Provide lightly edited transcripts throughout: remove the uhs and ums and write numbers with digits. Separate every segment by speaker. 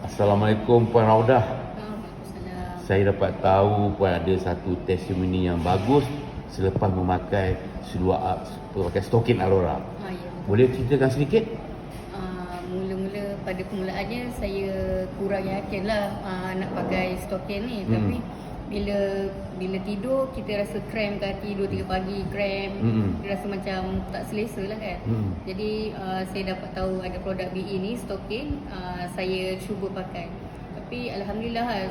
Speaker 1: Assalamualaikum Puan Raudah.
Speaker 2: Waalaikumsalam.
Speaker 1: Saya dapat tahu Puan ada satu testimoni yang bagus selepas memakai stokin Aurora.
Speaker 2: Ya.
Speaker 1: Boleh ceritakan sedikit?
Speaker 2: Mula-mula pada permulaannya saya kurang yakin lah nak pakai stokin ni. Tapi bila tidur kita rasa cramp kaki 2-3 pagi, cramp. Dia rasa macam tak selesa lah kan. Jadi saya dapat tahu ada produk BE ni, stokin. Saya cuba pakai. Tapi Alhamdulillah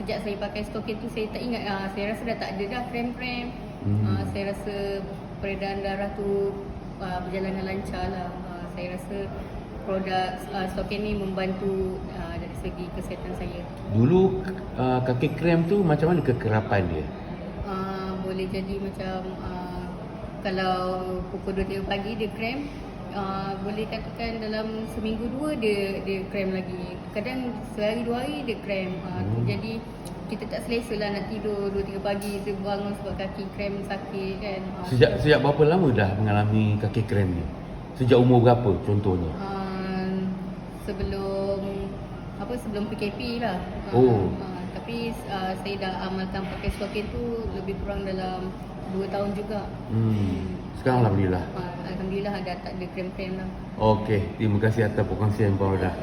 Speaker 2: sejak saya pakai stokin tu saya tak ingat, saya rasa dah tak ada dah cramp-cramp. Saya rasa peredaran darah tu berjalan lancar lah. Saya rasa produk stokin ni membantu dari segi kesihatan saya.
Speaker 1: Dulu kaki krem tu macam mana kekerapan dia?
Speaker 2: Boleh jadi macam kalau pukul 2-3 pagi dia cramp, boleh katakan dalam seminggu 2 dia cramp lagi. Kadang sehari 2 hari dia cramp. Jadi kita tak selesa lah nak tidur 2-3 pagi, kita bangun sebab kaki cramp sakit kan.
Speaker 1: Sejak berapa lama dah mengalami kaki krem ni? Sejak umur berapa contohnya?
Speaker 2: Sebelum PKP lah. Tapi saya dah amalkan pakai stokin tu lebih kurang dalam 2 tahun juga.
Speaker 1: Sekarang Alhamdulillah.
Speaker 2: Alhamdulillah dah tak ada cramp-cramp lah.
Speaker 1: Okey, terima kasih atas perkongsian Puan Raudah.